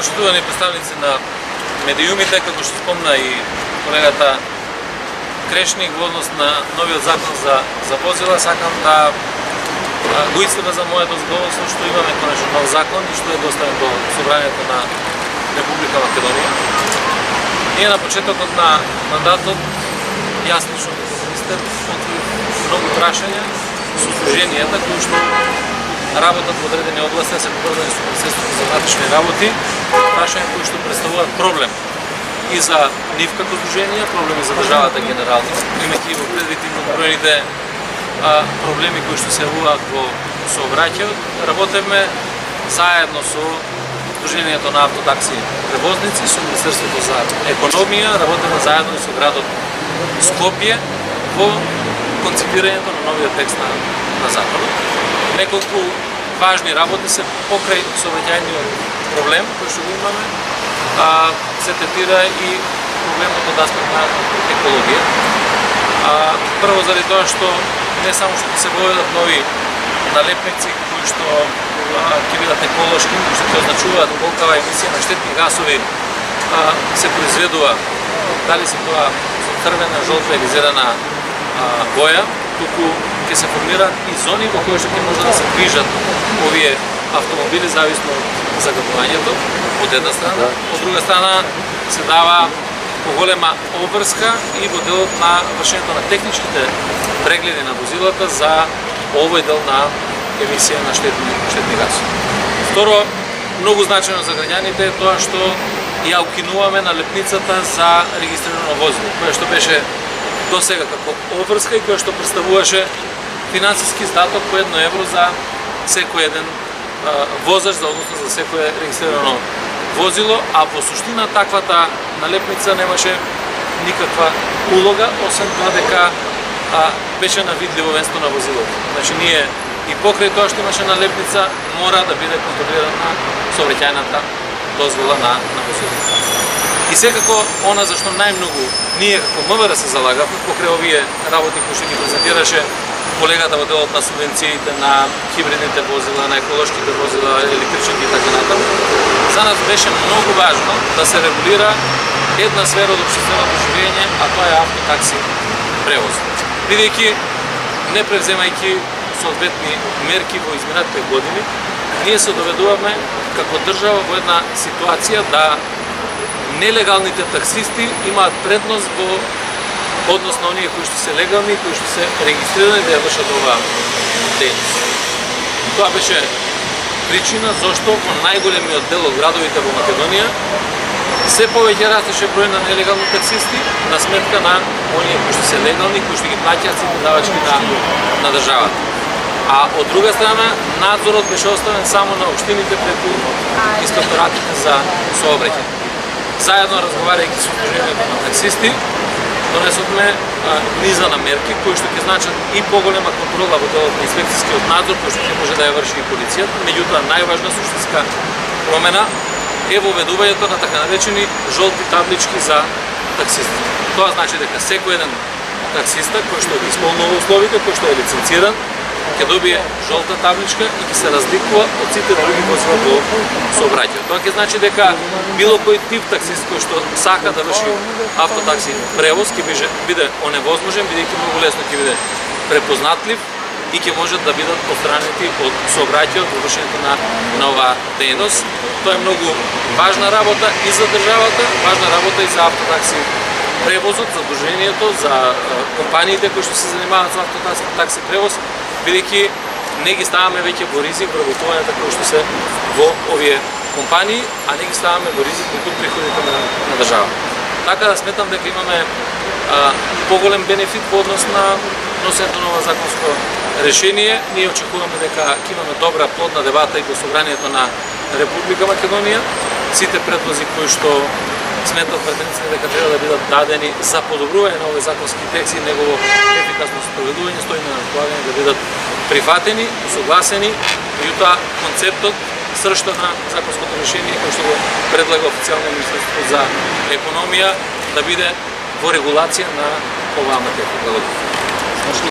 Почитувани представници на медиумите, како што спомна и колегата Крешник во однос на новиот закон за возила, сакам да го истина за моето задоволство што имаме конечно нов закон и што е доставен до Собранието на Република Македонија. Ние на почетокот на мандатот, јас лично како министер, отворив многу прашања со здруженијата кои што работат во одредени области, се поврзани со Министерството за внатрешни работи, прашања кои што представуваат проблем и за нив како здруженија, проблеми за државата генерално, имајќи во предвид и многобројните проблеми кои што се јавуваат во сообраќајот. Работевме заедно со Сдруженијето на автотакси превозници, со Министерството за економија, работевме заедно и со градот Скопје во концепирањето на новиот текст на законот. Неколку важни работи се покрај сообраќајниот проблем кој што го имаме, се третира и проблемот од аспект на екологија. Прво заради тоа што не само што се воведат нови налепници кои што ќе бидат еколошки, кои што ќе означуваат колкава емисија на штетни гасови се произведува, дали се тоа со црвена, жолта или зелена боја, туку ќе се формираат и зони во кои што ќе може да се движат овие автомобили зависно од загадувањето од една страна, од друга страна се дава поголема обврска и во делот на вршењето на техничките прегледи на возилата за овој дел на емисија на штетни гасови. Второ, многу значајно за граѓаните е тоа што ја укинуваме налепницата за регистрирано возило, која што беше до сега како обврска и која што представуваше финансиски издаток по 1 евро за секој еден возач, односно за секое регистрирано возило, а во суштина таквата налепница немаше никаква улога, освен тоа дека беше на видливо место на возилото. Значи ние и покрај тоа што имаше налепница, мора да биде контролирана сообраќајната дозвола на возилото. И секако, она за што најмногу ние како МВР се залагавме, покрај овие работи кои што ги презентираше колегата во делот на субвенциите на хибридните возила, на еколошките возила, електричните и така натаму, за нас беше многу важно да се регулира една сфера од општественото живење, а тоа е автотакси превоз. Бидејќи не превземајќи соодветни мерки во изминатите години, ние се доведуваме како држава во една ситуација да нелегалните таксисти имаат предност во однос на оние кои што се легални, кои што се регистрирани да ја вршат оваа дејност. Тоа беше причина зашто во најголемиот дел од градовите во Македонија се повеќе растеше број на нелегални таксисти на сметка на оние кои што се легални, кои што ги плаќаат сите давачки на државата. А од друга страна, надзорот беше оставен само на општините преку инспекторатите за сообраќај. Заедно разговарајќи со Сдруженијето на таксисти, донесовме низа на мерки кои што ќе значат и поголема контрола во делот на инспекцијскиот надзор, кој што ќе може да ја врши и полицијата. Меѓутоа, најважна суштинска промена е воведувањето на така наречени жолти таблички за таксисти. Тоа значи дека секој еден таксиста кој што исполнува условите, кој што е лиценциран, ќе добие жолта табличка и ќе се разликува од сите други возила во сообраќајот. Тоа ќе значи дека било кој тип таксист кој што сака да врши автотакси превоз ќе биде оневозможен, бидејќи многу лесно ќе биде препознатлив и ќе можат да бидат отстранети од сообраќајот во вршењето на оваа дејност. Тоа е многу важна работа и за државата, важна работа и за автотакси превозот, за Сдруженијето, за компаниите кои што се занимаваат со автотакси превоз, бидејќи не ги ставаме веќе во ризик вработувањата кои што се во овие компании, а не ги ставаме во ризик ниту приходите на држава. Така да сметам дека имаме поголем бенефит во однос на носењето на ова законско решение. Ние очекуваме дека ќе имаме добра плодна дебата и во Собранието на Република Македонија. Сите предлози кои што сметат претенците дека треба да бидат дадени за подобрување на овој законски текст и негово ефикасно спроведување стои на располагање да бидат прифатени, согласени, меѓутоа концептот, сршта на законското решение кој што го предлага официјално Министерството за економија да биде во регулација на оваа материја. Благодарам.